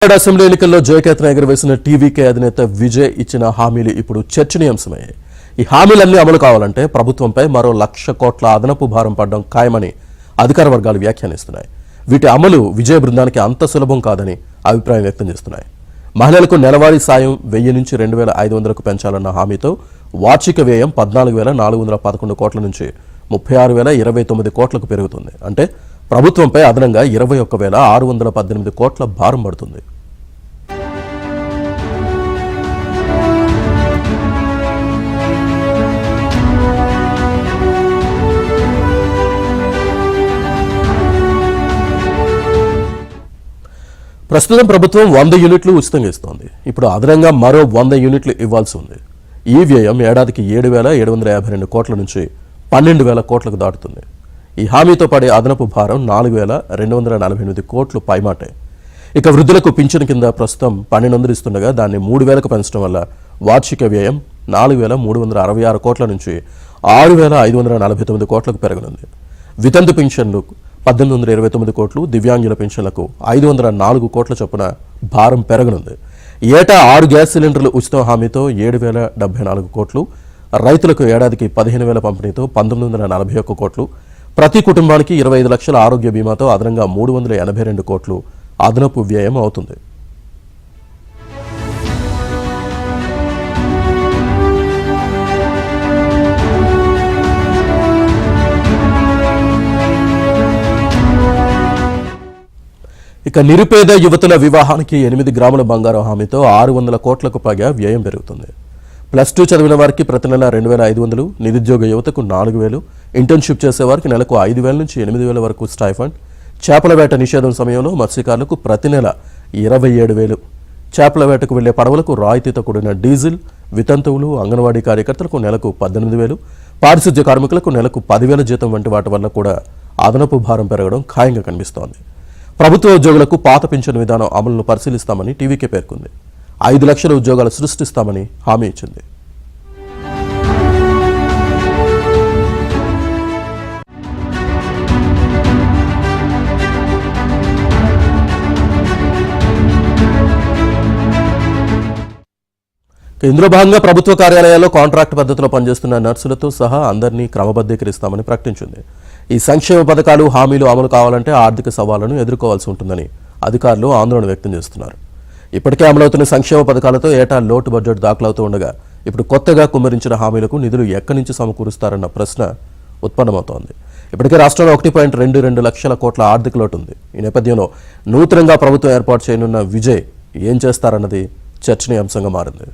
Assembly ఎన్నికల్లో Jayaketana ఎగురవేసిన TVK అధినేత విజయ్ ఇచ్చిన హామీలు ఇప్పుడు చర్చనీయాంశమయ్యాయి. ఈ హామీలన్నీ అమలు కావాలంటే ప్రభుత్వంపై మరో 1,00,000 కోట్ల అదనపు భారం పడడం ఖాయమని అధికార వర్గాలు వ్యాఖ్యానిస్తున్నాయి. వీటి అమలు విజయ్ బృందానికి అంత సులభం కాదని అభిప్రాయం వ్యక్తం చేస్తున్నాయి. మహిళలకు నెలవారీ సాయం 1000 నుంచి 2,500కు పెంచాలన్న హామీతో వార్షిక వ్యయం 14,411 కోట్ల నుంచి 36,029 కోట్లకు పెరుగుతుంది. అంటే ప్రభుత్వంపై అదనంగా 21,618 కోట్ల భారం పడుతుంది. ప్రస్తుతం ప్రభుత్వం 100 యూనిట్లు ఉచితంగా ఇస్తోంది. ఇప్పుడు అదనంగా మరో 100 యూనిట్లు ఇవ్వాల్సి ఉంది. ఈ వ్యయం ఏడాదికి 7,752 కోట్ల నుంచి 12,000 కోట్లకు దాటుతుంది. ఈ హామీతో పడే అదనపు భారం 4,248 కోట్లు పైమాటే. ఇక వృద్ధులకు పింఛను కింద ప్రస్తుతం 1,200 ఇస్తుండగా దాన్ని 3,000కు పెంచడం వల్ల వార్షిక వ్యయం 4,366 కోట్ల నుంచి 6,549 కోట్లకు పెరగనుంది. వితంతు పింఛన్లు 1,829 కోట్లు, దివ్యాంగుల పెన్షన్లకు 504 కోట్ల చొప్పున భారం పెరగనుంది. ఏటా 6 గ్యాస్ సిలిండర్లు ఉచిత హామీతో 7,074 కోట్లు, రైతులకు ఏడాదికి 15,000 పంపిణీతో 1,941 కోట్లు, ప్రతి కుటుంబానికి 25 లక్షల ఆరోగ్య బీమాతో అదనంగా 382 కోట్లు అదనపు వ్యయం అవుతుంది. ఇక నిరుపేద యువతుల వివాహానికి 8 గ్రాముల బంగారం హామీతో 600 కోట్లకు పైగా వ్యయం పెరుగుతుంది. +2 చదివిన వారికి ప్రతి నెల 2,500, నిరుద్యోగ యువతకు 4,000, ఇంటర్న్షిప్ చేసేవారికి నెలకు 5,000 నుంచి 8,000 వరకు స్టైఫండ్, చేపల వేట నిషేధం సమయంలో మత్స్యకారులకు ప్రతి నెల 27,000, చేపల వేటకు వెళ్లే పడవలకు రాయితీతో కూడిన డీజిల్, వితంతువులు, అంగన్వాడీ కార్యకర్తలకు నెలకు 18,000, పారిశుద్ధ్య కార్మికులకు నెలకు 10,000 జీతం వంటి వాటి వల్ల కూడా అదనపు భారం పెరగడం ఖాయంగా కనిపిస్తోంది. ప్రభుత్వ ఉద్యోగులకు పాత పింఛను విధానం అమలును పరిశీలిస్తామని టీవీకే పేర్కొంది. 5 లక్షల ఉద్యోగాలు సృష్టిస్తామని హామీ ఇచ్చింది. ఇందులో భాగంగా ప్రభుత్వ కార్యాలయాల్లో కాంట్రాక్ట్ పద్ధతిలో పనిచేస్తున్న నర్సులతో సహా అందరినీ క్రమబద్ధీకరిస్తామని ప్రకటించింది. ఈ సంక్షేమ పథకాలు, హామీలు అమలు కావాలంటే ఆర్థిక సవాళ్లను ఎదుర్కోవాల్సి ఉంటుందని అధికారులు ఆందోళన వ్యక్తం చేస్తున్నారు. ఇప్పటికే అమలవుతున్న సంక్షేమ పథకాలతో ఏటా లోటు బడ్జెట్ దాఖలవుతూ ఉండగా ఇప్పుడు కొత్తగా కుమ్మరించిన హామీలకు నిధులు ఎక్కడి నుంచి సమకూరుస్తారన్న ప్రశ్న ఉత్పన్నమవుతోంది. ఇప్పటికే రాష్ట్రంలో 1.22 లక్షల కోట్ల ఆర్థిక లోటు ఉంది. ఈ నేపథ్యంలో నూతనంగా ప్రభుత్వం ఏర్పాటు చేయనున్న విజయ్ ఏం చేస్తారన్నది చర్చనీయాంశంగా మారింది.